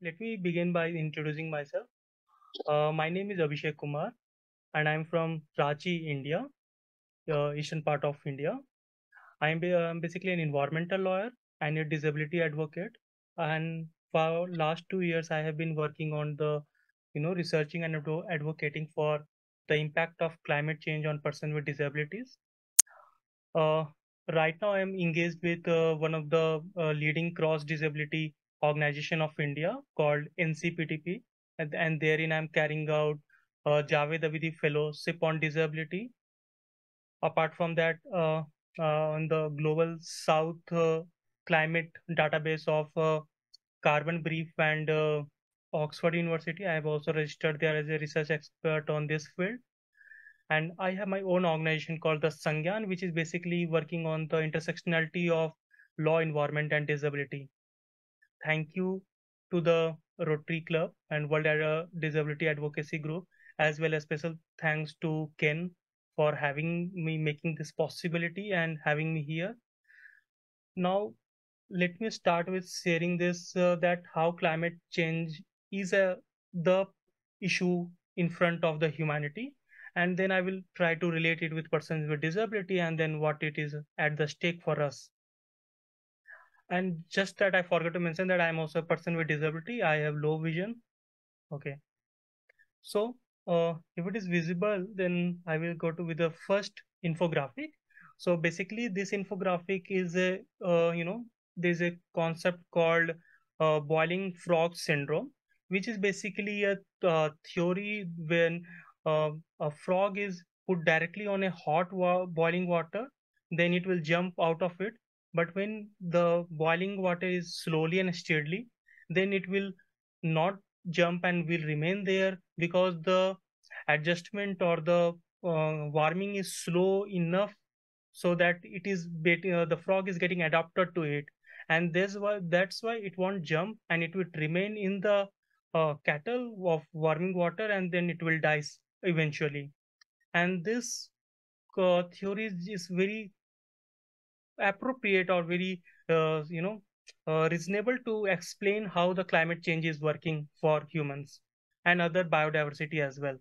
Let me begin by introducing myself. My name is Abhishek Kumar, and I'm from Ranchi, India, eastern part of India. I'm basically an environmental lawyer and a disability advocate. And for last 2 years, I have been working on researching and advocating for the impact of climate change on persons with disabilities. Uh, right now, I'm engaged with one of the leading cross disability organization of India called NCPTP, and therein I'm carrying out Javed Abidi Fellowship on Disability. Apart from that, on the Global South Climate Database of Carbon Brief and Oxford University, I have also registered there as a research expert on this field. And I have my own organization called the Sangyan, which is basically working on the intersectionality of law, environment, and disability. Thank you to the Rotary Club and World Disability Advocacy Group, as well as special thanks to Ken for having me, making this possibility and having me here. Now, let me start with sharing this that how climate change is the issue in front of the humanity, and then I will try to relate it with persons with disability and then what it is at the stake for us. And just that I forgot to mention that I am also a person with disability. I have low vision. Okay. So, if it is visible, then I will go to with the first infographic. So basically, this infographic is there's a concept called boiling frog syndrome, which is basically a theory when a frog is put directly on a boiling water, then it will jump out of it. But when the boiling water is slowly and steadily, then it will not jump and will remain there because the adjustment or the warming is slow enough so that the frog is getting adapted to it, and that's why it won't jump and it will remain in the kettle of warming water and then it will die eventually. And this theory is very appropriate or very reasonable to explain how the climate change is working for humans and other biodiversity as well.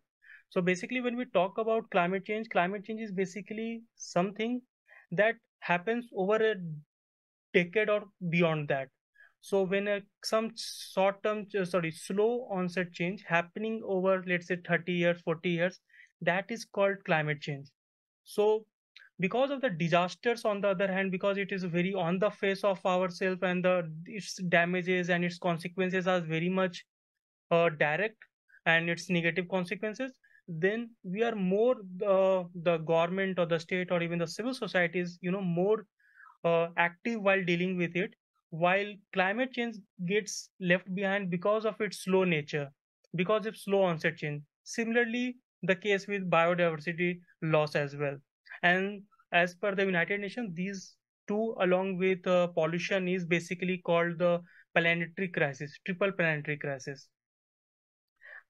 So basically when we talk about climate change is basically something that happens over a decade or beyond that. So when some short term sorry slow onset change happening over, let's say, 30 years, 40 years, that is called climate change. So because of the disasters, on the other hand, because it is very on the face of ourselves and its damages and its consequences are very much direct, and its negative consequences, then we are more the government or the state or even the civil societies more active while dealing with it, while climate change gets left behind because of its slow nature, because of slow onset change. Similarly, the case with biodiversity loss as well. And as per the United Nations, these two, along with pollution, is basically called the planetary crisis, triple planetary crisis.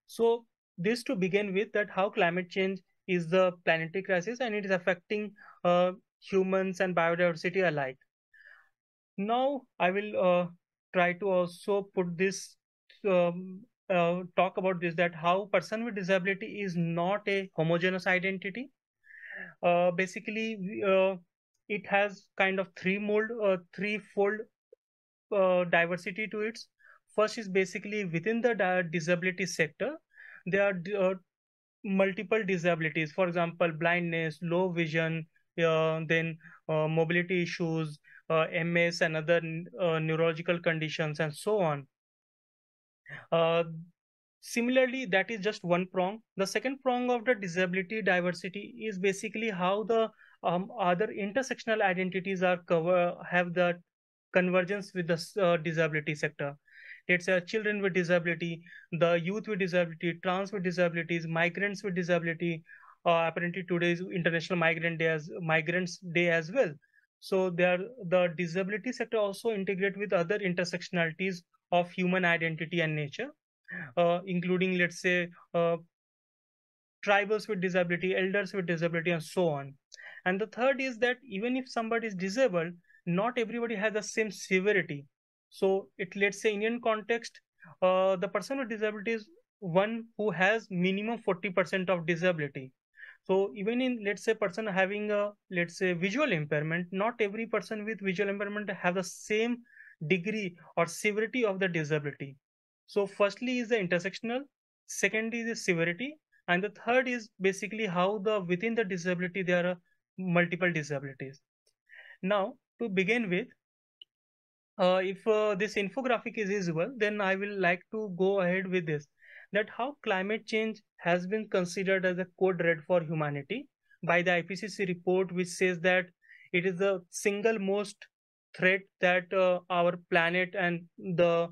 So, this to begin with, that how climate change is the planetary crisis and it is affecting humans and biodiversity alike. Now, I will try to also put this, talk about this, that how person with disability is not a homogeneous identity. Basically, it has kind of threefold diversity to it. First is basically within the disability sector, there are multiple disabilities, for example blindness, low vision, then mobility issues, MS and other neurological conditions and so on. uh, Similarly, that is just one prong. The second prong of the disability diversity is basically how the other intersectional identities are have the convergence with the disability sector. Let's say children with disability, the youth with disability, trans with disabilities, migrants with disability. Apparently, today is International Migrants Day as well. So, the disability sector also integrate with other intersectionalities of human identity and nature, including, let's say, tribals with disability, elders with disability, and so on. And the third is that even if somebody is disabled, not everybody has the same severity. So, let's say Indian context. the person with disability is one who has minimum 40% of disability. So even in, let's say, person having a, let's say, visual impairment, not every person with visual impairment have the same degree or severity of the disability. So firstly is the intersectional, second is the severity, and the third is basically how the within the disability there are multiple disabilities. Now to begin with, if this infographic is visible, then I will like to go ahead with this, that how climate change has been considered as a code red for humanity by the IPCC report, which says that it is the single most threat that our planet and the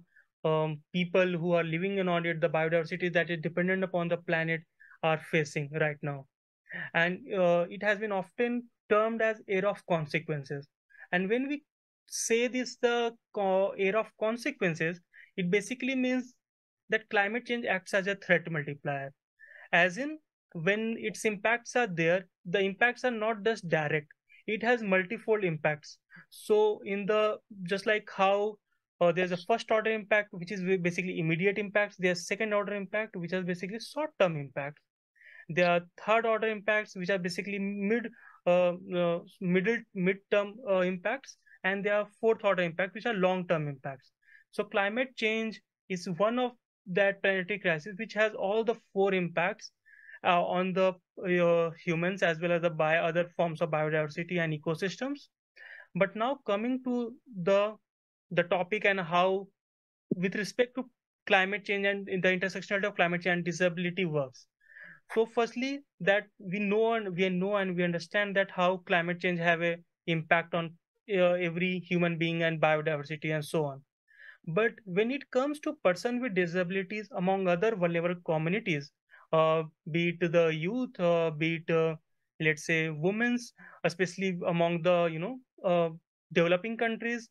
people who are living on it, the biodiversity that is dependent upon the planet, are facing right now. And it has been often termed as era of consequences. And when we say this, the era of consequences, it basically means that climate change acts as a threat multiplier, as in when its impacts are there, the impacts are not just direct, it has multifold impacts. So in the, just like how there's a first order impact which is basically immediate impacts, there's second order impact which is basically short term impacts, there are third order impacts which are basically mid-term impacts, and there are fourth order impacts which are long term impacts. So climate change is one of that planetary crisis which has all the four impacts on the humans as well as the other forms of biodiversity and ecosystems. But now coming to the topic and how, with respect to climate change and in the intersectionality of climate change and disability works. So firstly, that we know and we understand that how climate change have a impact on every human being and biodiversity and so on. But when it comes to person with disabilities among other vulnerable communities, be it the youth, be it let's say women's, especially among the developing countries,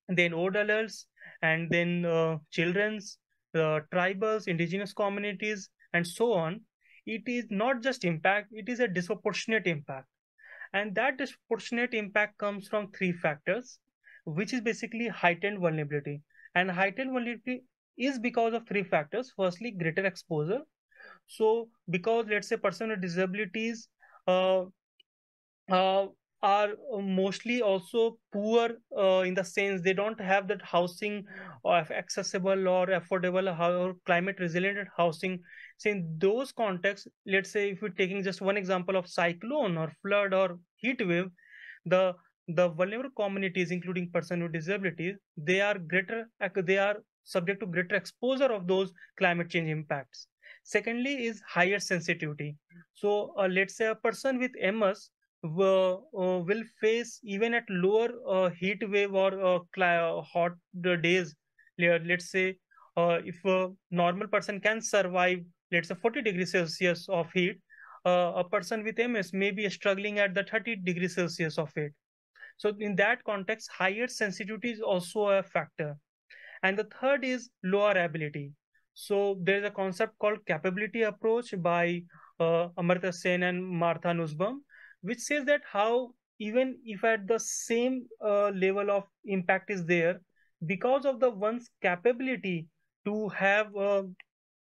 then old adults, and then children's, tribals, indigenous communities, and so on. It is not just impact, it is a disproportionate impact. And that disproportionate impact comes from three factors, which is basically heightened vulnerability. And heightened vulnerability is because of three factors. Firstly, greater exposure. So because, let's say, person with disabilities uh, uh, are mostly also poor, in the sense they don't have that housing or accessible or affordable or climate resilient housing. So in those contexts, let's say if we're taking just one example of cyclone or flood or heat wave, the the vulnerable communities including person with disabilities, they are subject to greater exposure of those climate change impacts. Secondly is higher sensitivity. So let's say a person with MS will face, even at lower heat wave or hot days, let's say, if a normal person can survive, let's say, 40 degrees Celsius of heat, a person with MS may be struggling at the 30 degrees Celsius of heat. So in that context, higher sensitivity is also a factor. And the third is lower ability. So there is a concept called capability approach by Amartya Sen and Martha Nussbaum, which says that how, even if at the same level of impact is there, because of the one's capability to have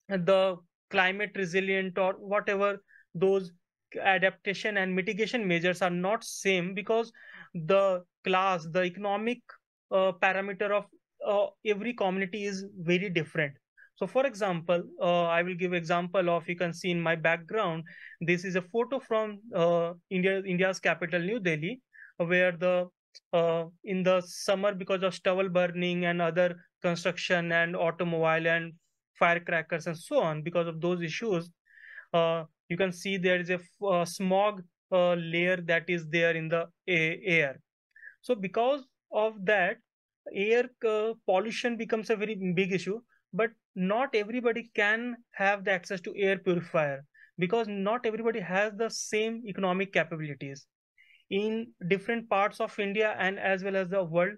the climate resilient or whatever, those adaptation and mitigation measures are not same, because the class, the economic parameter of every community is very different. So for example, I will give example of, you can see in my background, this is a photo from India's capital New Delhi, where the in the summer, because of stubble burning and other construction and automobile and firecrackers and so on, because of those issues, you can see there is a smog layer that is there in the air. So because of that, air pollution becomes a very big issue. But not everybody can have the access to air purifier, because not everybody has the same economic capabilities in different parts of India and as well as the world,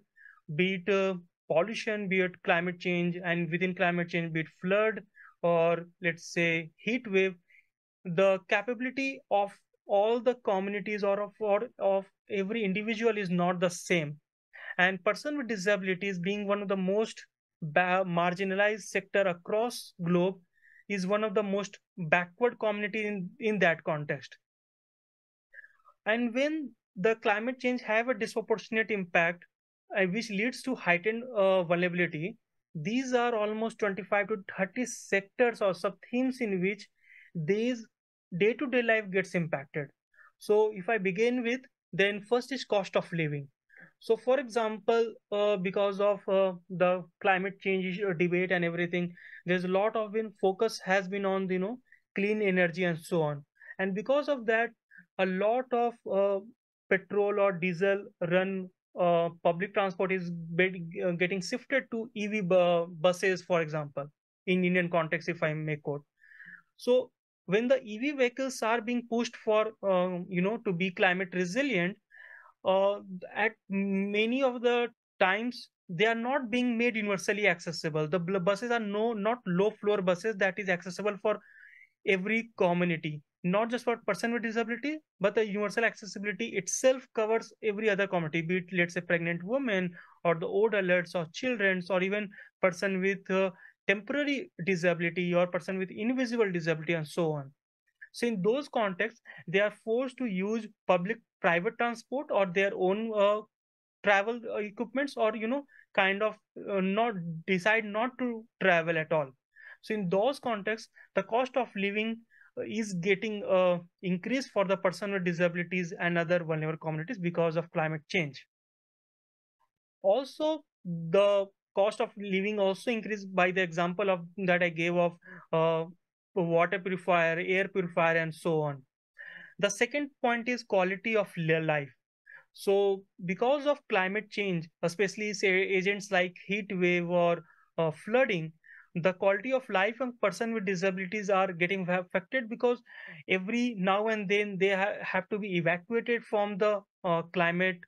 be it pollution, be it climate change, and within climate change, be it flood or let's say heat wave, the capability of all the communities or of every individual is not the same. And person with disabilities being one of the most marginalized sector across globe is one of the most backward community in that context. And when the climate change have a disproportionate impact, which leads to heightened vulnerability, these are almost 25 to 30 sectors or sub themes in which these day-to-day life gets impacted. So if I begin with, then first is cost of living. So for example, because of the climate change debate and everything, there's a lot of focus has been on clean energy and so on. And because of that, a lot of petrol or diesel run public transport is getting shifted to EV buses, for example, in Indian context, if I may quote. So when the EV vehicles are being pushed for, to be climate resilient, uh, at many of the times they are not being made universally accessible. The buses are not low floor buses that is accessible for every community, not just for person with disability, but the universal accessibility itself covers every other community, be it let's say pregnant women or the old adults or children or even person with temporary disability or person with invisible disability and so on. So in those contexts, they are forced to use public private transport or their own travel equipments, or kind of not decide not to travel at all. So in those contexts, the cost of living is getting increased for the person with disabilities and other vulnerable communities because of climate change. Also, the cost of living also increased by the example of that I gave of uh, water purifier, air purifier, and so on. The second point is quality of life. So, because of climate change, especially say agents like heat wave or flooding, the quality of life of person with disabilities are getting affected because every now and then they have to be evacuated from the climate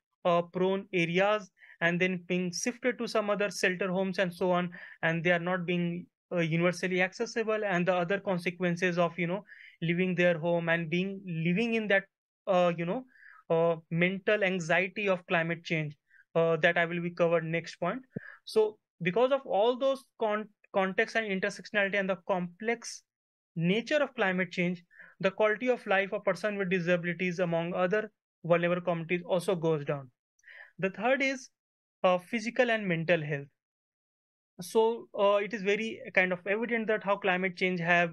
prone areas and then being shifted to some other shelter homes and so on, and they are not being universally accessible, and the other consequences of leaving their home and being living in that mental anxiety of climate change, that I will be covered next point. So because of all those context and intersectionality and the complex nature of climate change, the quality of life of person with disabilities among other vulnerable communities also goes down. The third is physical and mental health. So it is very kind of evident that how climate change have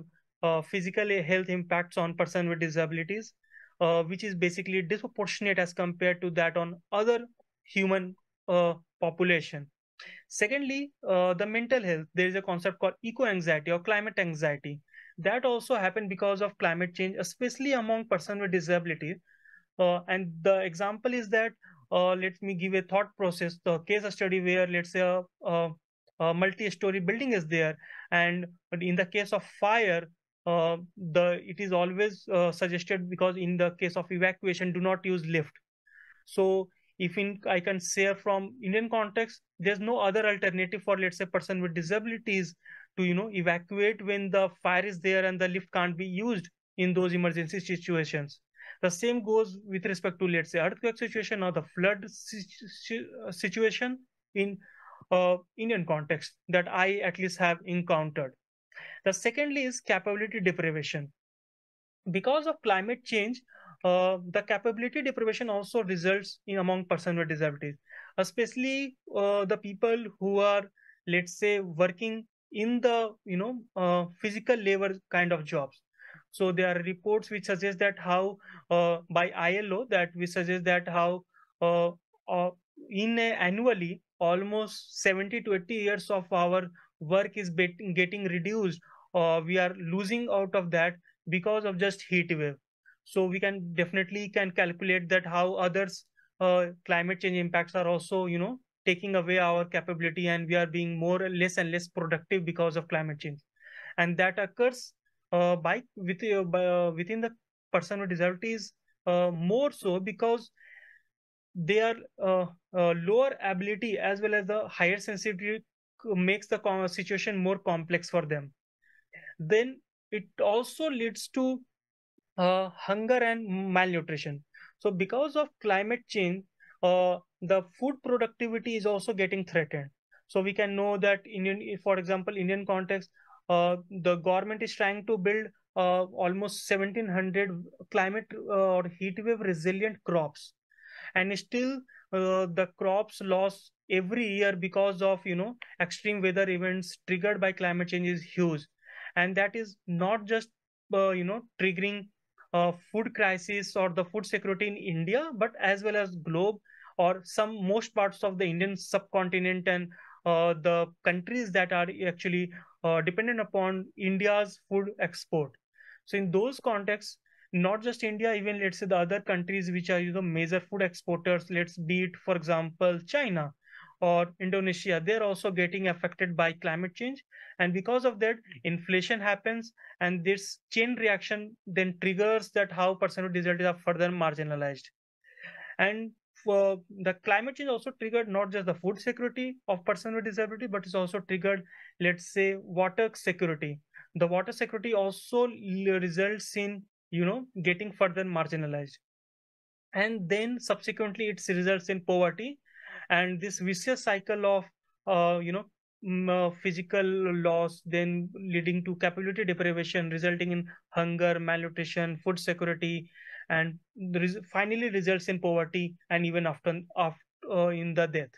physical health impacts on person with disabilities, which is basically disproportionate as compared to that on other human population. Secondly, the mental health. There is a concept called eco-anxiety or climate anxiety that also happen because of climate change, especially among person with disabilities. And the example is that, let me give a thought process. The case study where let's say a multi-story building is there, and in the case of fire, the it is always suggested, because in the case of evacuation, do not use lift. So if I can say from Indian context, there's no other alternative for let's say person with disabilities to evacuate when the fire is there and the lift can't be used in those emergency situations. The same goes with respect to let's say earthquake situation or the flood situation in Indian context that I at least have encountered. The secondly is capability deprivation. Because of climate change, the capability deprivation also results in among person with disabilities, especially the people who are, let's say, working in the physical labor kind of jobs. So there are reports which suggest that how by ILO that we suggest that how uh, uh, annually almost 70 to 80 years of our work is getting reduced. We are losing out of that because of just heat wave. So we can definitely can calculate that how others climate change impacts are also taking away our capability, and we are being more or less and less productive because of climate change. And that occurs within the person with disabilities, more so because their lower ability as well as the higher sensitivity makes the situation more complex for them. Then it also leads to hunger and malnutrition. So because of climate change, the food productivity is also getting threatened. So we can know that for example, Indian context, the government is trying to build almost 1700 climate or heat wave resilient crops, and still the crops loss every year because of extreme weather events triggered by climate change is huge. And that is not just triggering food crisis or the food security in India, but as well as globe or some most parts of the Indian subcontinent, and the countries that are actually dependent upon India's food export. So in those contexts, not just India, even let's say the other countries which are major food exporters, let's be it for example China or Indonesia, they're also getting affected by climate change. And because of that, inflation happens, and this chain reaction then triggers that how person with disabilities are further marginalized. And for the climate change also triggered not just the food security of person with disability, but it's also triggered, let's say, water security. The water security also results in getting further marginalized, and then subsequently it results in poverty, and this vicious cycle of physical loss then leading to capability deprivation, resulting in hunger, malnutrition, food security, and finally results in poverty, and even after in the death.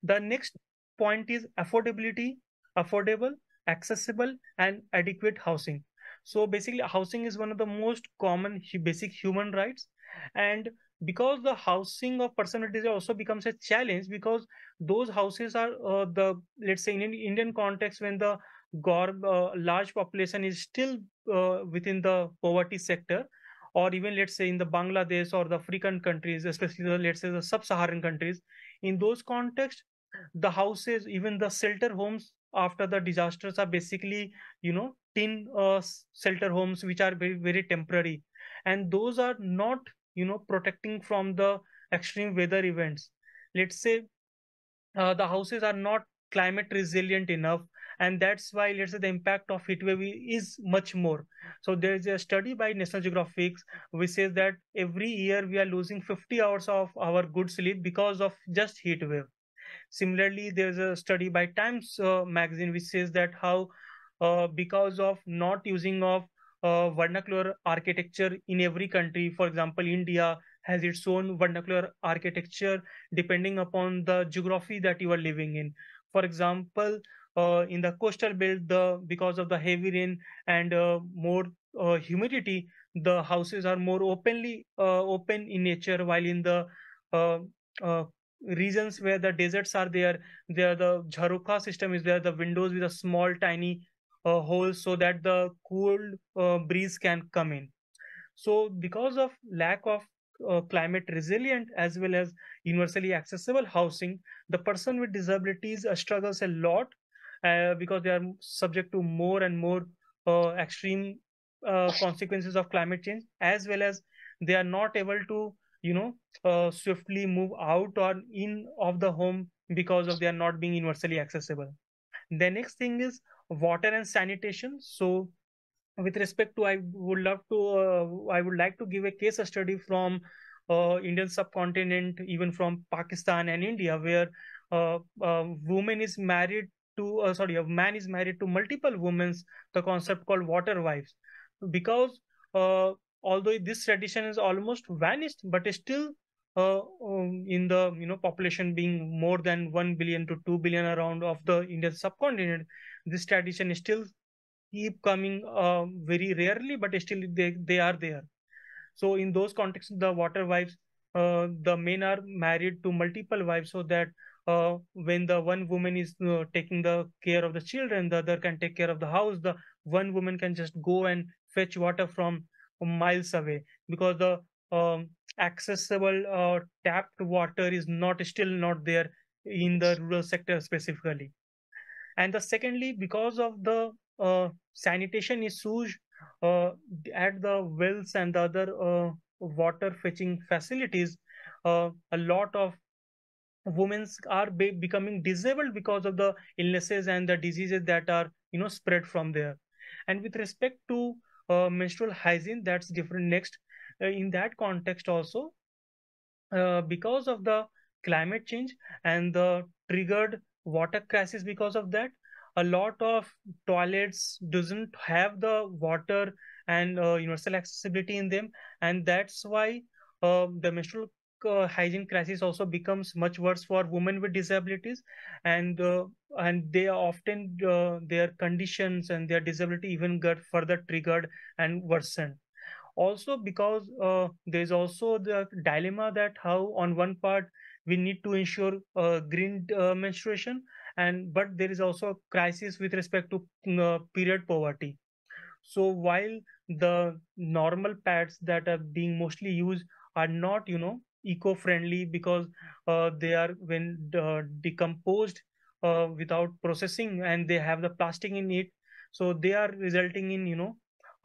The next point is affordability, affordable, accessible, and adequate housing. So basically, housing is one of the most common basic human rights. And because the housing of person with disability also becomes a challenge, because those houses are the, let's say, in Indian context, when the large population is still within the poverty sector, or even let's say in the Bangladesh or the African countries, especially let's say the sub-Saharan countries, in those contexts, the houses, even the shelter homes after the disasters are basically tin shelter homes which are very very temporary, and those are not protecting from the extreme weather events. Let's say the houses are not climate resilient enough, and that's why let's say the impact of heat wave is much more. So there is a study by National Geographic which says that every year we are losing 50 hours of our good sleep because of just heat wave. Similarly, there's a study by Times magazine which says that how because of not using of vernacular architecture in every country, for example, India has its own vernacular architecture depending upon the geography that you are living in. For example, in the coastal belt, because of the heavy rain and more humidity, the houses are more open in nature, while in the uh, uh, regions where the deserts are there the jharoka system is there, the windows with a small tiny holes so that the cool breeze can come in. So because of lack of climate resilient as well as universally accessible housing, the person with disabilities struggles a lot, because they are subject to more and more extreme consequences of climate change, as well as they are not able to swiftly move out or in of the home because of they are not being universally accessible. The next thing is water and sanitation. So with respect to, I would like to give a case study from Indian subcontinent, even from Pakistan and India, where woman is married to sorry a man is married to multiple women, the concept called water wives. Because although this tradition is almost vanished, but still in the population being more than 1 billion to 2 billion around of the Indian subcontinent, this tradition is still keep coming very rarely, but still they are there. So in those contexts, the water wives, the men are married to multiple wives, so that when the one woman is taking the care of the children, the other can take care of the house. The one woman can just go and fetch water from miles away, because the accessible tapped water is not still not there in the rural sector specifically. And the secondly, because of the sanitation issues uh, at the wells and the other water fetching facilities, a lot of women are becoming disabled because of the illnesses and the diseases that are spread from there. And with respect to menstrual hygiene, that's different next. In that context also, because of the climate change and the triggered water crisis because of that. A lot of toilets doesn't have the water and universal accessibility in them, and that's why the menstrual hygiene crisis also becomes much worse for women with disabilities. And uh, and they are often their conditions and their disability even get further triggered and worsened. Also because there's also the dilemma that how on one part we need to ensure green menstruation, and but there is also a crisis with respect to period poverty. So while the normal pads that are being mostly used are not, eco-friendly, because they are when decomposed without processing, and they have the plastic in it, so they are resulting in,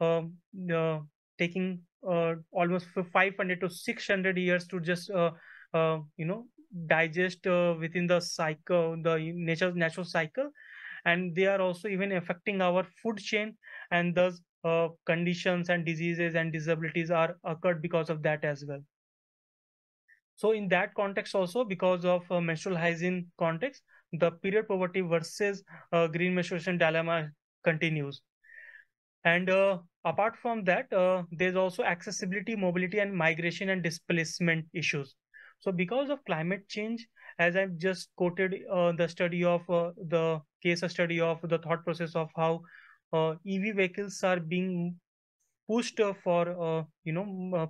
um, uh, taking almost 500 to 600 years to just digest within the cycle, the natural cycle. And they are also even affecting our food chain, and thus conditions and diseases and disabilities are occurred because of that as well. So in that context also, because of menstrual hygiene context, the period poverty versus green menstruation dilemma continues. And apart from that, there's also accessibility, mobility, and migration and displacement issues. So, because of climate change, as I've just quoted the study of the case study of the thought process of how EV vehicles are being pushed for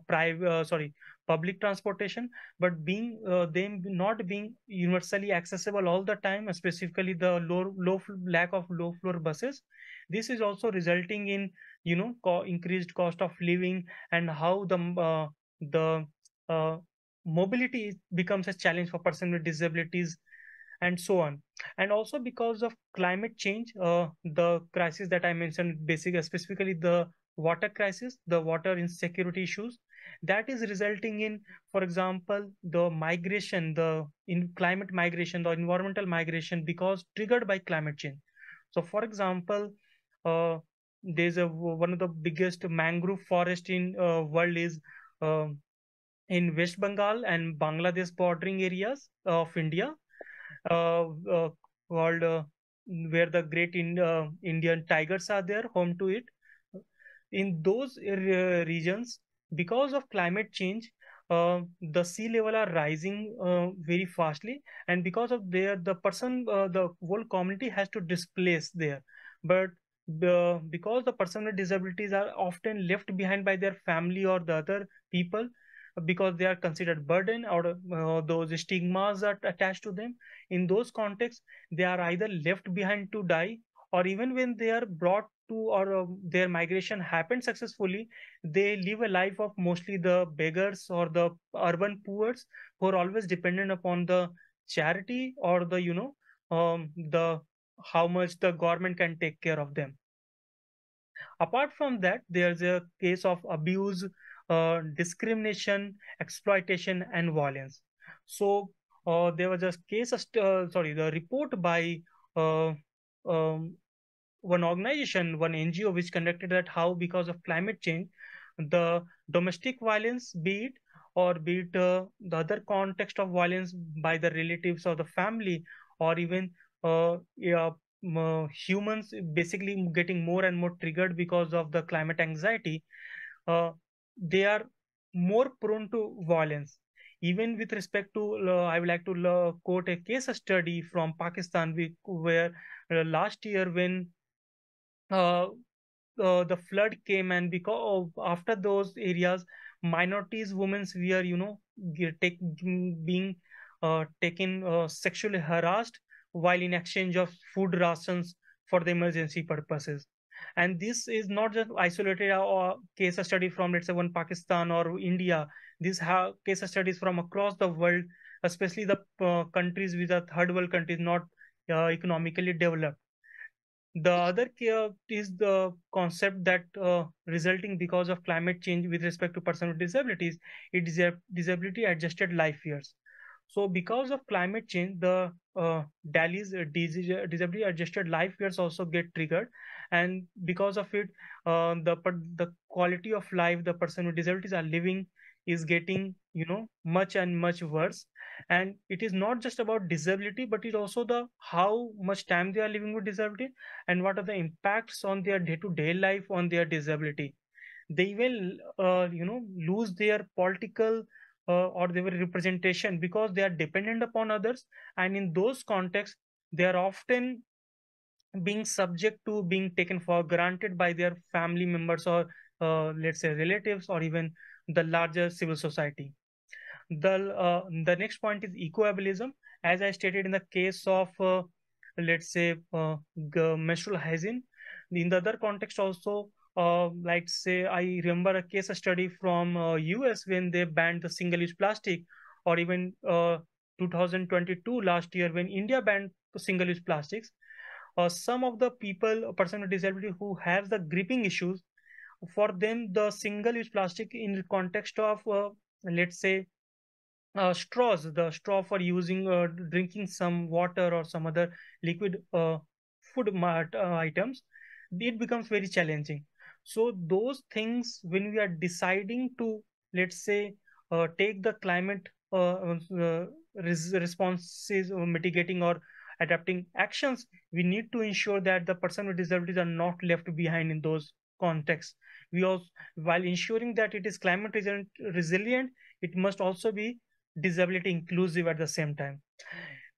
private sorry public transportation, but being them not being universally accessible all the time, specifically the lack of low floor buses. This is also resulting in increased cost of living, and how the uh, mobility becomes a challenge for person with disabilities, and so on. And also because of climate change, the crisis that I mentioned, basically specifically the water crisis, the water insecurity issues, that is resulting in, for example, the migration, the in climate migration, the environmental migration, because triggered by climate change. So for example, uh, there's one of the biggest mangrove forest in world is um in West Bengal and Bangladesh bordering areas of India, uh, uh, called where the Indian tigers are there, home to it. In those regions, because of climate change, the sea level are rising very fastly, and because of there, the whole community has to displace there. But because the person with disabilities are often left behind by their family or the other people, because they are considered burden, or those stigmas are attached to them. In those contexts, they are either left behind to die, or even when they are brought to, or their migration happened successfully, they live a life of mostly the beggars or the urban poors, who are always dependent upon the charity or the how much the government can take care of them. Apart from that, there's a case of abuse, discrimination, exploitation, and violence. So there was a the report by uh, um, one organization, one NGO, which conducted that how because of climate change, the domestic violence, be it, or be it the other context of violence by the relatives or the family, or even yeah, humans basically getting more and more triggered because of the climate anxiety, uh, they are more prone to violence. Even with respect to, I would like to quote a case study from Pakistan, where last year when uh, the flood came, and because of, after those areas, minorities women's were being taken sexually harassed while in exchange of food rations for the emergency purposes. And this is not just isolated case study from, let's say, one Pakistan or India. These have case studies from across the world, especially the countries with the third world countries, not economically developed. The other care is the concept that resulting because of climate change with respect to person with disabilities, it is a disability adjusted life years. So because of climate change, the Delhi's disability adjusted life years also get triggered, and because of it, the quality of life the person with disabilities are living is getting, much and much worse. And it is not just about disability, but it also the how much time they are living with disability, and what are the impacts on their day-to-day life on their disability. They will lose their political or their representation because they are dependent upon others. And in those contexts, they are often being subject to being taken for granted by their family members, or let's say relatives, or even the larger civil society. The next point is ecoableism. As I stated, in the case of let's say menstrual hygiene, in the other context also, like say I remember a case study from US when they banned the single-use plastic, or even 2022 last year when India banned single-use plastics. Some of the people, a person with disability who has the gripping issues, for them the single-use plastic in the context of let's say straws, the straw for using drinking some water or some other liquid food items, it becomes very challenging. So those things, when we are deciding to, let's say, take the climate responses, or mitigating or adapting actions, we need to ensure that the person with disabilities are not left behind in those contexts. We also, while ensuring that it is climate resilient, it must also be disability inclusive at the same time.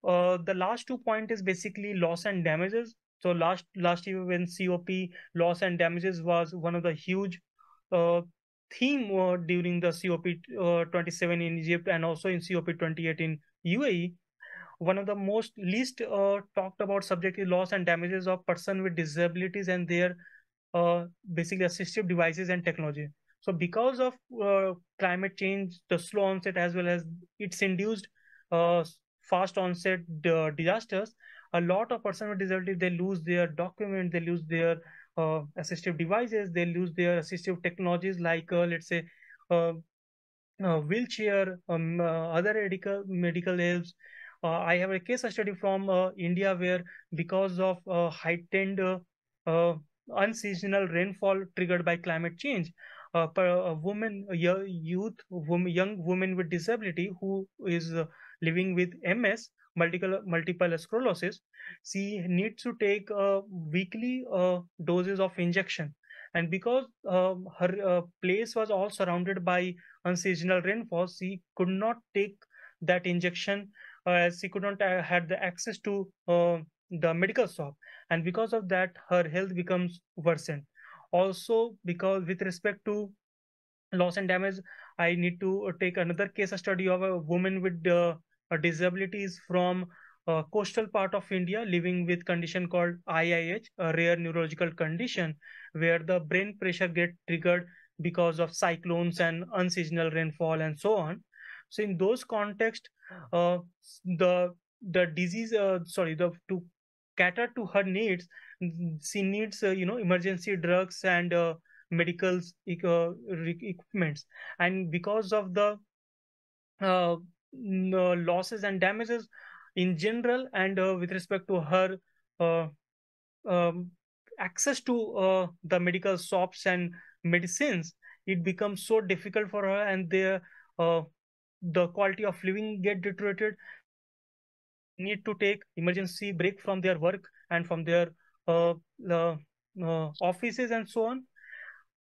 The last 2 point is basically loss and damages. So last year when COP, loss and damages was one of the huge uh, theme during the COP 27 in Egypt, and also in COP 28 in UAE. One of the most least talked about subject is loss and damages of person with disabilities and their basically assistive devices and technology. So because of climate change, the slow onset as well as its induced uh, fast onset disasters, a lot of person with disability, they lose their document, they lose their assistive devices, they lose their assistive technologies like let's say uh, wheelchair, other medical helps. I have a case study from India where, because of heightened uh, unseasonal rainfall triggered by climate change, a woman, young woman with disability who is living with MS, multiple sclerosis, she needs to take weekly doses of injection. And because her place was all surrounded by unseasonal rainfall, she could not take that injection, as she could not had the access to the medical shop, and because of that, her health becomes worsened. Also, because with respect to loss and damage, I need to take another case study of a woman with disabilities from coastal part of India living with condition called IIH, a rare neurological condition where the brain pressure get triggered because of cyclones and unseasonal rainfall and so on. So in those context, uh, the disease, sorry, the to cater to her needs, she needs emergency drugs and medical equipments. And because of the losses and damages in general, and with respect to her uh, um, access to the medical shops and medicines, it becomes so difficult for her, and the quality of living get deteriorated, need to take emergency break from their work and from their uh, uh, offices and so on.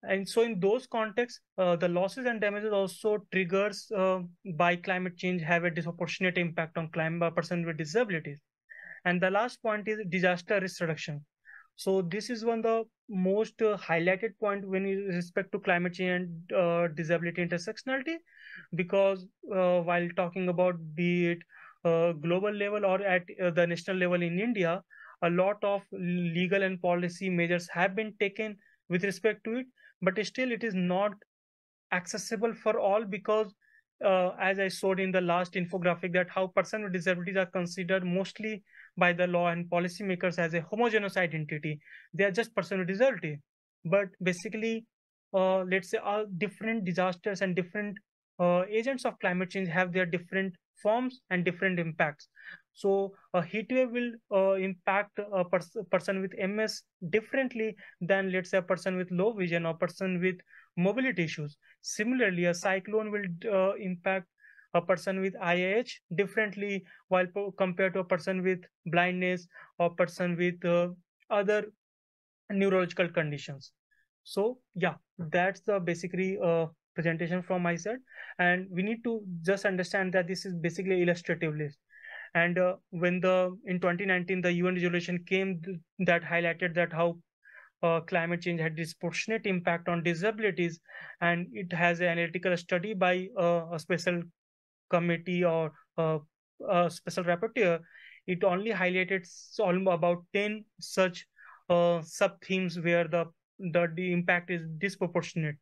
And so in those contexts, the losses and damages also triggers by climate change have a disproportionate impact on climate person with disabilities. And the last point is disaster risk reduction. So this is one of the most highlighted point when you respect to climate change and disability intersectionality, because while talking about, be it global level or at the national level in India, a lot of legal and policy measures have been taken with respect to it, but still it is not accessible for all, because as I showed in the last infographic, that how person with disabilities are considered mostly by the law and policymakers as a homogeneous identity. They are just person with disability, but basically let's say all different disasters and different agents of climate change have their different forms and different impacts. So a heat wave will impact a person with MS differently than, let's say, a person with low vision or person with mobility issues. Similarly, a cyclone will impact a person with IIH differently while compared to a person with blindness or person with other neurological conditions. So yeah, that's the basically presentation from my side, and we need to just understand that this is basically illustrative list. And when the in 2019 the UN resolution came that highlighted that how climate change had disproportionate impact on disabilities, and it has an analytical study by a special committee or a special rapporteur. It only highlighted about 10 such sub themes where the impact is disproportionate.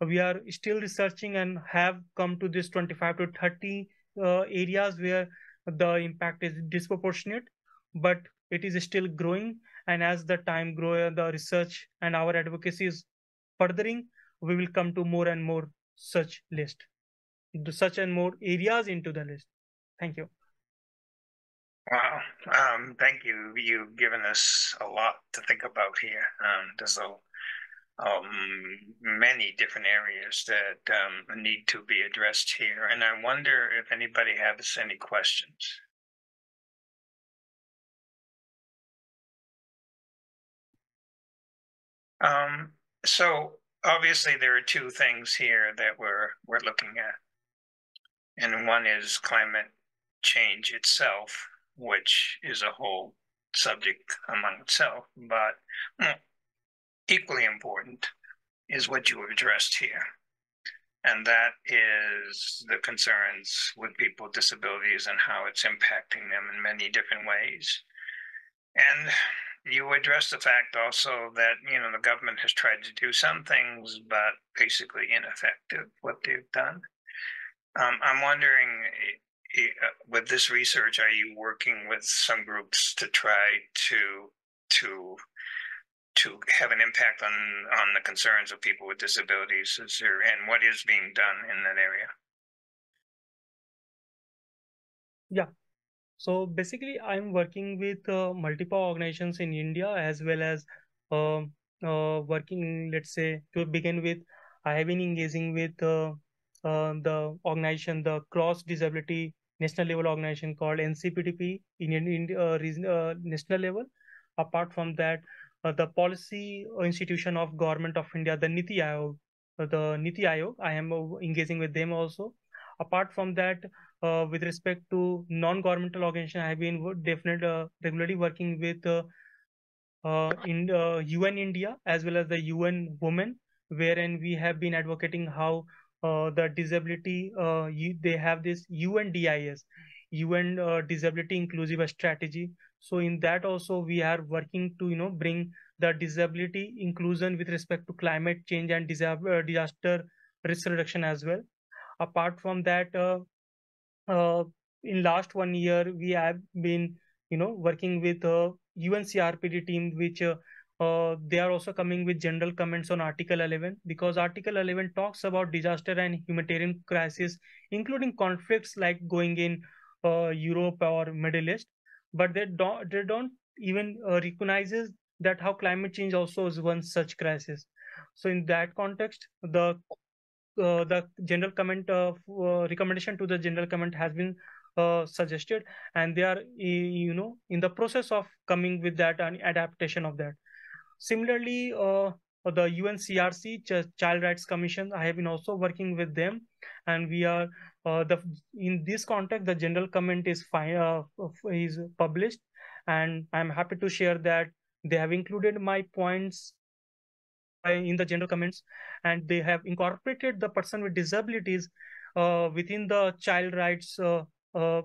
We are still researching and have come to this 25 to 30 areas where the impact is disproportionate, but it is still growing. And as the time grows, the research and our advocacy is furthering, we will come to more and more such list, such and more areas into the list. Thank you. Wow. Thank you. You've given us a lot to think about here. There's many different areas that need to be addressed here. And I wonder if anybody has any questions. So obviously there are two things here that we're looking at. And one is climate change itself, which is a whole subject among itself, but equally important is what you have addressed here. And that is the concerns with people with disabilities and how it's impacting them in many different ways. And you address the fact also that, the government has tried to do some things, but basically ineffective what they've done. I'm wondering, with this research, are you working with some groups to try to have an impact on the concerns of people with disabilities? And what is being done in that area? Yeah. So basically, I'm working with multiple organizations in India as well as working, let's say, to begin with, I have been engaging with the organization, the Cross Disability National Level organization called NCPDP, national level. Apart from that, the policy institution of Government of India, the Niti Aayog, I am engaging with them also. Apart from that, with respect to non-governmental organization, I have been definitely regularly working with in UN India as well as the UN Women, wherein we have been advocating how the disability they have this UNDIS, UN Disability Inclusive Strategy. So in that also we are working to bring the disability inclusion with respect to climate change and disaster risk reduction as well. Apart from that, uh, in last 1 year we have been working with UNCRPD team, which they are also coming with general comments on Article 11, because Article 11 talks about disaster and humanitarian crisis, including conflicts like going in Europe or Middle East, but they don't even recognizes that how climate change also is one such crisis. So in that context, the general comment recommendation to the general comment has been suggested, and they are in the process of coming with that and adaptation of that. Similarly, the UNCRC Child Rights Commission, I have been also working with them, and we are the in this context the general comment is fine is published, and I'm happy to share that they have included my points in the general comments, and they have incorporated the person with disabilities within the child rights uh,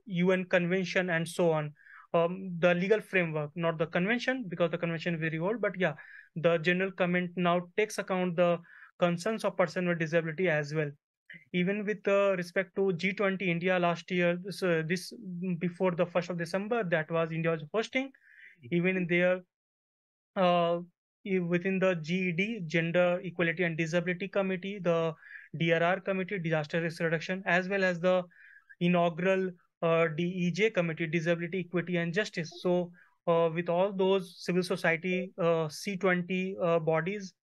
UN convention and so on. The legal framework, not the convention, because the convention is very old, but yeah, the general comment now takes account the concerns of person with disability as well. Even with respect to G20 India last year, this before the 1st of December, that was India was hosting. Even in there, uh, within the GED, Gender Equality and Disability Committee, the DRR Committee, Disaster Risk Reduction, as well as the inaugural DEJ Committee, Disability, Equity and Justice. So with all those civil society C20 bodies,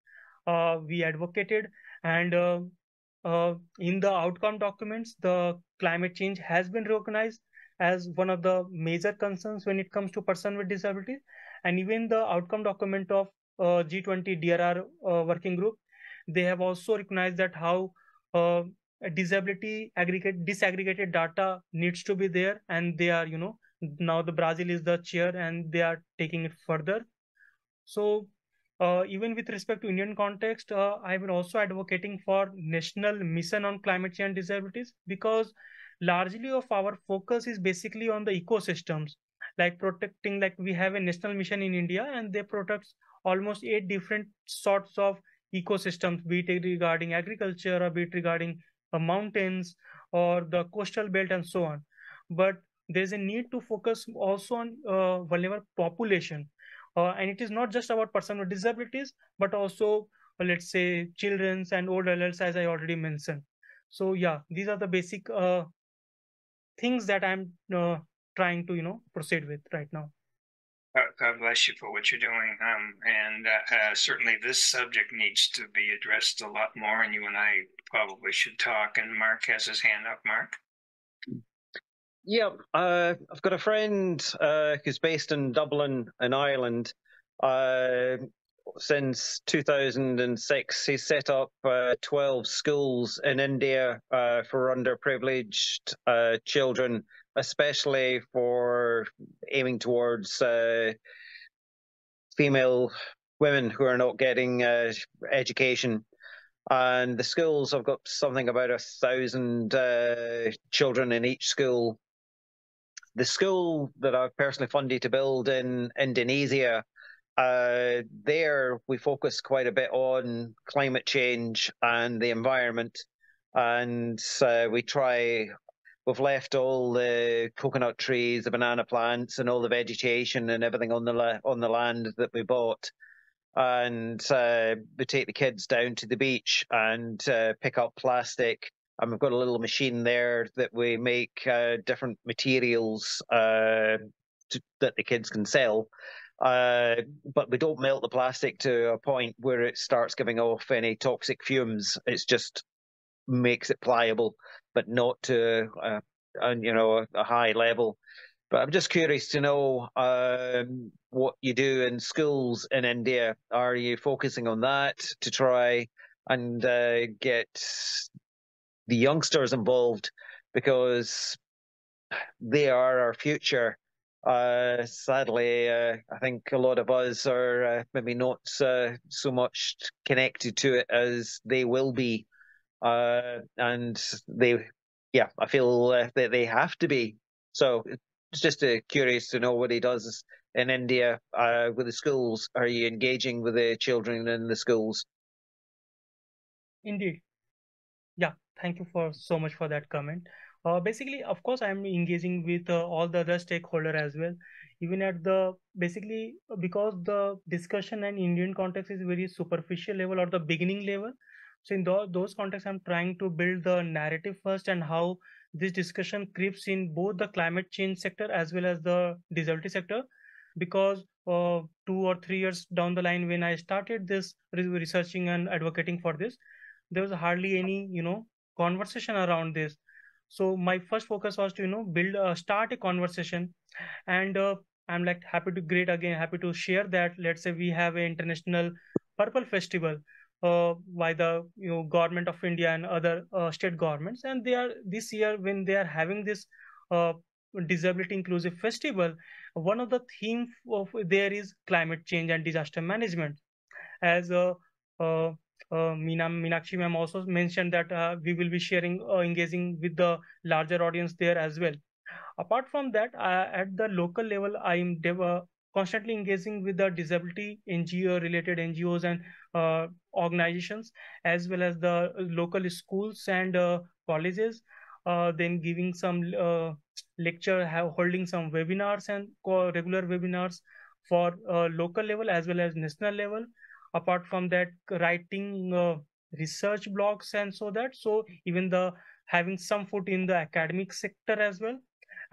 we advocated, and in the outcome documents, the climate change has been recognized as one of the major concerns when it comes to person with disabilities. And even the outcome document of G20 DRR working group, they have also recognized that how uh, disability disaggregated data needs to be there, and they are, now the Brazil is the chair and they are taking it further. So, even with respect to Indian context, I've been also advocating for national mission on climate change disabilities, because largely of our focus is basically on the ecosystems, like protecting. Like we have a national mission in India, and they protect almost 8 different sorts of ecosystems, be it regarding agriculture or be it regarding mountains or the coastal belt and so on. But there's a need to focus also on vulnerable population, and it is not just about person with disabilities, but also, let's say, children's and old adults, as I already mentioned. So yeah, these are the basic things that I'm trying to proceed with right now. God bless you for what you're doing. And certainly this subject needs to be addressed a lot more, and you and I probably should talk. And Mark has his hand up. Mark? Yeah, I've got a friend who's based in Dublin, in Ireland. Since 2006, he's set up 12 schools in India for underprivileged children, especially for aiming towards female women who are not getting education. And the schools have got something about 1,000 children in each school. The school that I've personally funded to build in Indonesia, there we focus quite a bit on climate change and the environment, and we've left all the coconut trees, the banana plants, and all the vegetation and everything on the land that we bought. And we take the kids down to the beach and pick up plastic. And we've got a little machine there that we make different materials that the kids can sell. But we don't melt the plastic to a point where it starts giving off any toxic fumes. It's just makes it pliable, but not to a high level. But I'm just curious to know what you do in schools in India. Are you focusing on that to try and get the youngsters involved, because they are our future? Sadly, I think a lot of us are maybe not so much connected to it as they will be, and yeah, I feel that they have to be. So it's just curious to know what he does in India with the schools. Are you engaging with the children in the schools? Indeed. Yeah, thank you for so much for that comment. Basically, of course, I'm engaging with all the other stakeholder as well, even at the basically, because the discussion and Indian context is very superficial level or the beginning level. So in those contexts, I'm trying to build the narrative first, and how this discussion creeps in both the climate change sector as well as the disability sector. Because 2 or 3 years down the line, when I started this researching and advocating for this, there was hardly any conversation around this. So my first focus was to build start a conversation. And I'm like happy to share that, let's say, we have an international purple festival by the government of India and other state governments, and they are this year, when they are having this uh, disability inclusive festival, one of the theme of there is climate change and disaster management. As uh, Meenakshi ma'am also mentioned that we will be sharing, engaging with the larger audience there as well. Apart from that, at the local level, I am constantly engaging with the disability NGO related NGOs and organizations, as well as the local schools and colleges. Then giving some holding some webinars and regular webinars for local level as well as national level. Apart from that, writing research blogs, and so even the having some foot in the academic sector as well.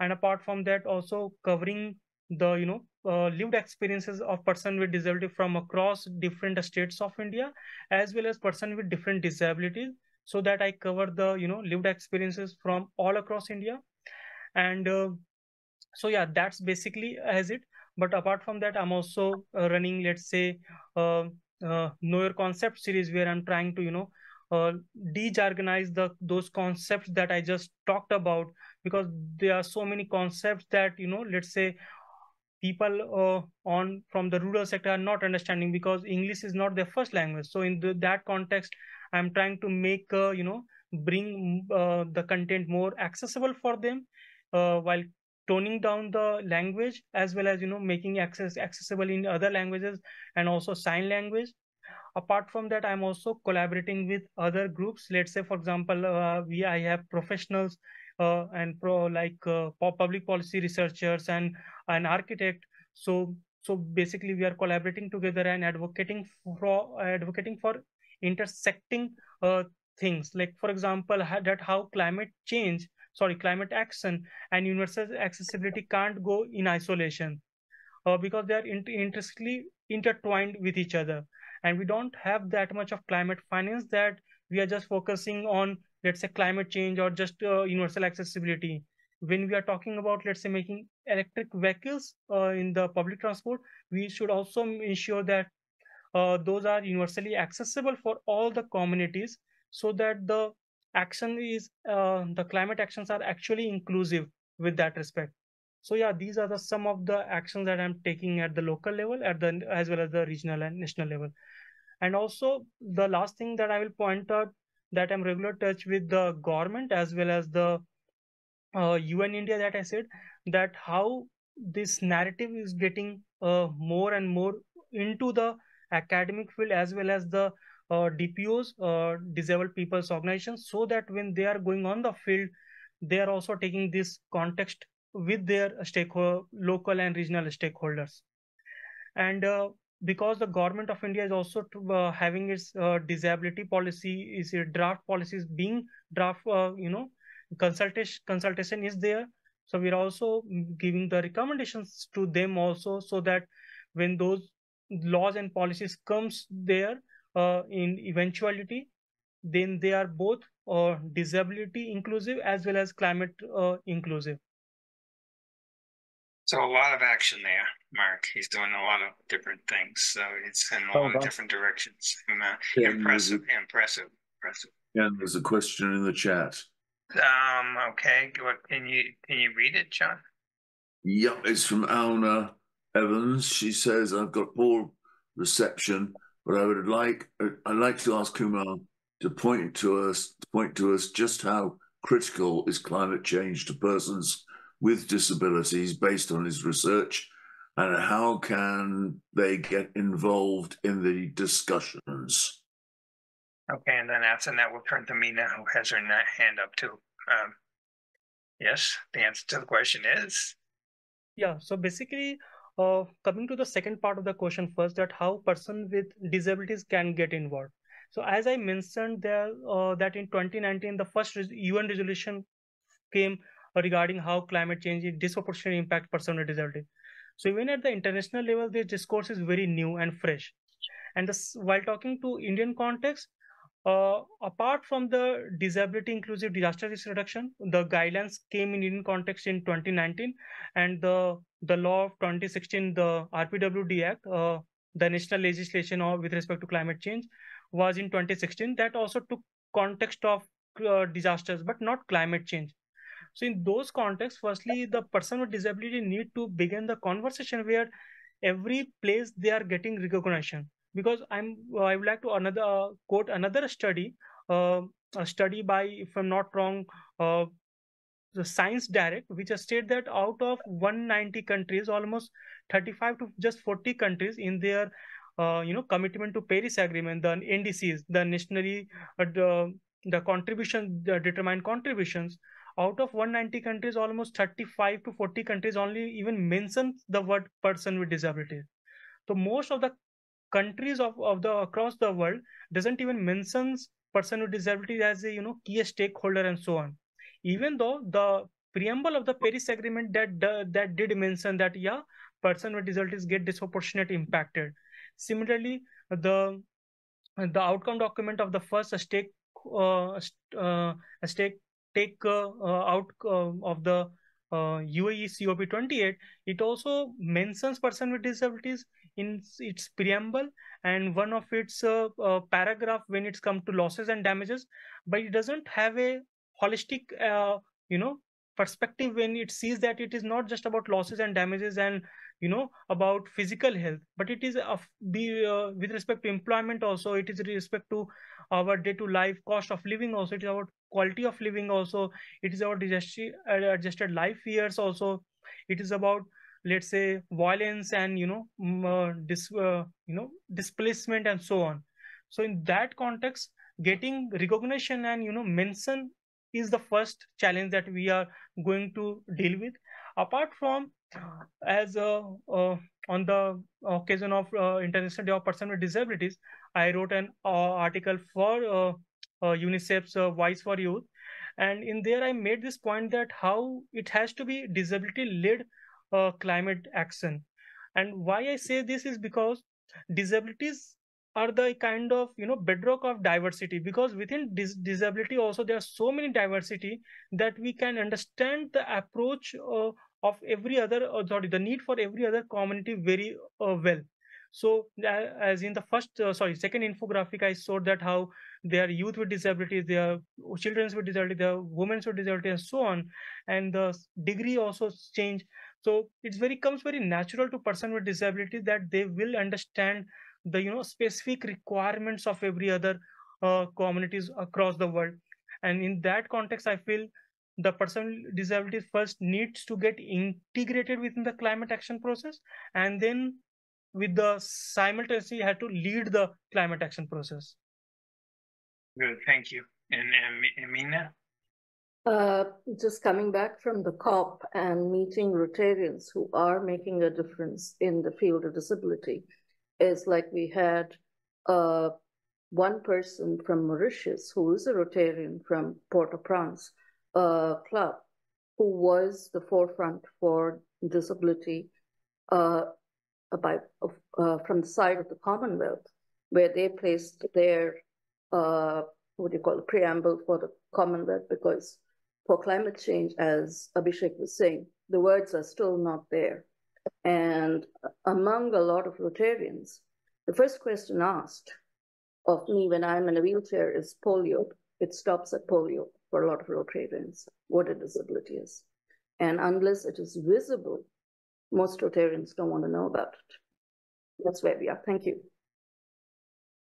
And apart from that, also covering the lived experiences of person with disability from across different states of India, as well as person with different disabilities, so that I cover the lived experiences from all across India. And so yeah, that's basically as it. But apart from that, I'm also running, let's say, uh, know your concept series, where I'm trying to uh, de-jargonize those concepts that I just talked about, because there are so many concepts that let's say people on from the rural sector are not understanding, because English is not their first language. So in that context, I'm trying to make bring the content more accessible for them, while toning down the language, as well as making accessible in other languages and also sign language. Apart from that, I'm also collaborating with other groups. Let's say, for example, I have professionals and public policy researchers and an architect. So basically, we are collaborating together and advocating for intersecting things. Like, for example, how climate action and universal accessibility can't go in isolation, because they are intrinsically intertwined with each other. And we don't have that much of climate finance that we are just focusing on, let's say, climate change or just universal accessibility. When we are talking about, let's say, making electric vehicles in the public transport, we should also ensure that those are universally accessible for all the communities, so that the climate actions are actually inclusive with that respect. So yeah, these are the some of the actions that I'm taking at the local level, as well as the regional and national level. And also, the last thing that I will point out, that I'm regular touch with the government as well as the UN India, that I said, that how this narrative is getting more and more into the academic field, as well as the DPOs, disabled people's organizations, so that when they are going on the field, they are also taking this context with their local and regional stakeholders. And because the government of India is also having its disability policy, is draft policies being draft, consultation is there. So we're also giving the recommendations to them also, so that when those laws and policies comes there in eventuality, then they are both disability inclusive as well as climate inclusive. So a lot of action there, Mark. He's doing a lot of different things. So it's in a lot of different directions. Impressive. And there's a question in the chat. Okay. Can you read it, John? Yep, it's from Alna Evans. She says, I've got poor reception, but I'd like to ask Kumar to point to us just how critical is climate change to persons with disabilities based on his research, and how can they get involved in the discussions? Okay, and then after that, we'll turn to Mina, who has her hand up too. Yes, the answer to the question is? Yeah, so basically, coming to the second part of the question first, that how person with disabilities can get involved. So as I mentioned there, that in 2019, the first UN resolution came regarding how climate change disproportionately impact person with disability. So even at the international level, this discourse is very new and fresh. And while talking to Indian context, apart from the disability inclusive disaster risk reduction, the guidelines came in Indian context in 2019, and the law of 2016, the RPWD Act, the national legislation with respect to climate change, was in 2016. That also took context of disasters, but not climate change. So in those contexts, firstly, the person with disability need to begin the conversation where every place they are getting recognition. Because I would like to quote another study, a study by, if I'm not wrong, the Science Direct, which has stated that out of 190 countries, almost 35 to just 40 countries in their commitment to Paris Agreement, the NDCs, the nationally the contribution, the determined contributions, out of 190 countries, almost 35 to 40 countries only even mention the word person with disability. So most of the countries of the across the world doesn't even mentions person with disability as a key stakeholder and so on. Even though the preamble of the Paris Agreement that did mention that, yeah, person with disabilities get disproportionately impacted. Similarly, the outcome document of the first stake stake take out of the UAE COP28, it also mentions person with disabilities in its preamble and one of its paragraph when it's come to losses and damages, but it doesn't have a holistic you know perspective when it sees that it is not just about losses and damages and about physical health, but it is of be with respect to employment also, it is with respect to our day to life cost of living also, it is about quality of living also, it is about adjusted life years also, it is about, let's say, violence and displacement and so on. So in that context, getting recognition and mention is the first challenge that we are going to deal with. Apart from, as on the occasion of International Day of Person with Disabilities, I wrote an article for UNICEF's Voice for Youth, and in there I made this point that how it has to be disability-led climate action. And why I say this is because disabilities are the kind of bedrock of diversity, because within disability also there are so many diversity that we can understand the approach of every other sorry, the need for every other community very well. So as in the second infographic, I showed that how there are youth with disabilities, there are children with disability, there are women with disability, and so on, and the degree also change. So it's very comes very natural to person with disability that they will understand the specific requirements of every other communities across the world. And in that context, I feel the person with disability first needs to get integrated within the climate action process, and then with the simultaneously had to lead the climate action process. Good, thank you. And Amina? Just coming back from the COP and meeting Rotarians who are making a difference in the field of disability, is like we had one person from Mauritius who is a Rotarian from Port-au-Prince club, who was the forefront for disability from the side of the Commonwealth, where they placed their preamble for the Commonwealth, because for climate change, as Abhishek was saying, the words are still not there. And among a lot of Rotarians, the first question asked of me when I'm in a wheelchair is polio. It stops at polio for a lot of Rotarians, what a disability is. And unless it is visible, most Rotarians don't want to know about it. That's where we are. Thank you.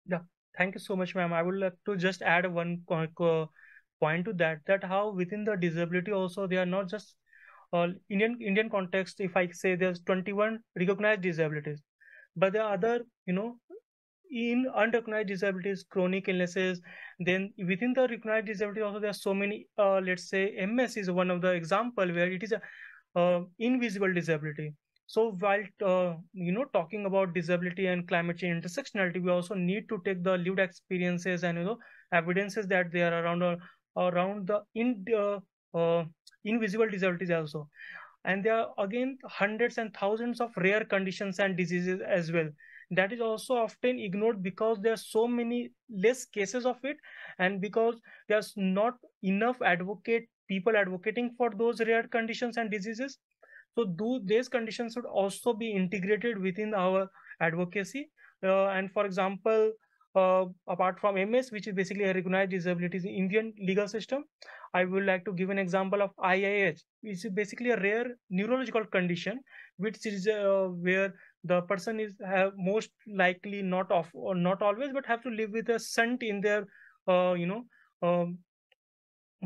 Yeah, thank you so much, ma'am. I would like to just add one point to that how within the disability also they are not just Indian context. If I say there's 21 recognized disabilities, but there are other in unrecognized disabilities, chronic illnesses. Then within the recognized disability also there are so many. Let's say MS is one of the example where it is a invisible disability. So while talking about disability and climate change intersectionality, we also need to take the lived experiences and evidences that they are around the invisible disabilities also. And there are again hundreds and thousands of rare conditions and diseases as well, that is also often ignored because there are so many less cases of it, and because there's not enough people advocating for those rare conditions and diseases. So these conditions should also be integrated within our advocacy. And for example, apart from MS, which is basically a recognized disability in Indian legal system, I would like to give an example of IIH, which is basically a rare neurological condition, which is where the person is most likely not off or not always, but have to live with a shunt in their uh, you know um,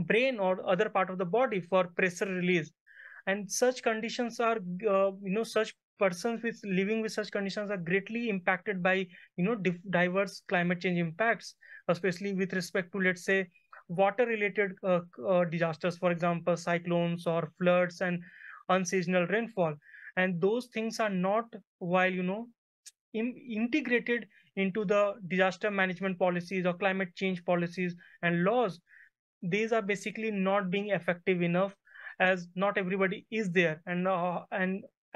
brain or other part of the body for pressure release. And such conditions are such persons with living with such conditions are greatly impacted by diverse climate change impacts, especially with respect to, let's say, water related disasters, for example cyclones or floods and unseasonal rainfall. And those things are not, while integrated into the disaster management policies or climate change policies and laws, these are basically not being effective enough, as not everybody is there. And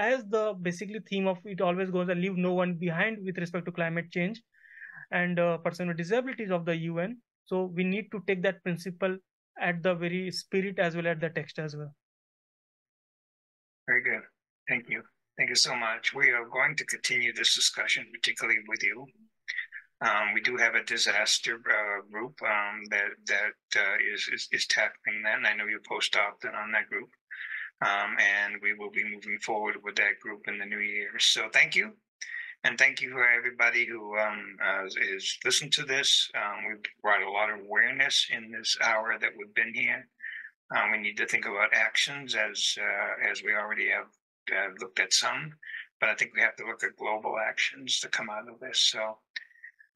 as the basically theme of it always goes, leave no one behind with respect to climate change and person with disabilities of the UN. So we need to take that principle at the very spirit as well as the text as well. Very good. Thank you. Thank you so much. We are going to continue this discussion, particularly with you. We do have a disaster group that is tackling that, and I know you post often on that group. And we will be moving forward with that group in the new year. So thank you. And thank you for everybody who is listened to this. We've brought a lot of awareness in this hour that we've been here. We need to think about actions as we already have looked at some, but I think we have to look at global actions to come out of this. So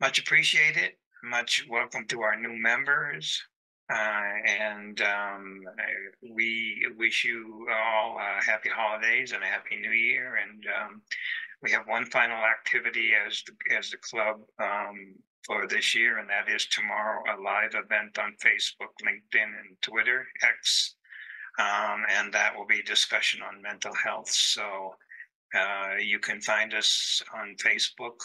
much appreciated. Much welcome to our new members. And we wish you all happy holidays and a happy new year. And we have one final activity as the club for this year, and that is tomorrow, a live event on Facebook, LinkedIn, and Twitter, X. And that will be discussion on mental health. So you can find us on Facebook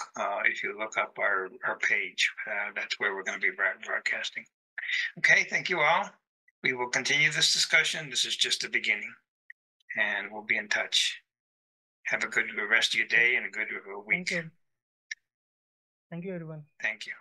if you look up our page. That's where we're going to be broadcasting. Okay, thank you all. We will continue this discussion. This is just the beginning, and we'll be in touch. Have a good rest of your day and a good week. Thank you. Thank you, everyone. Thank you.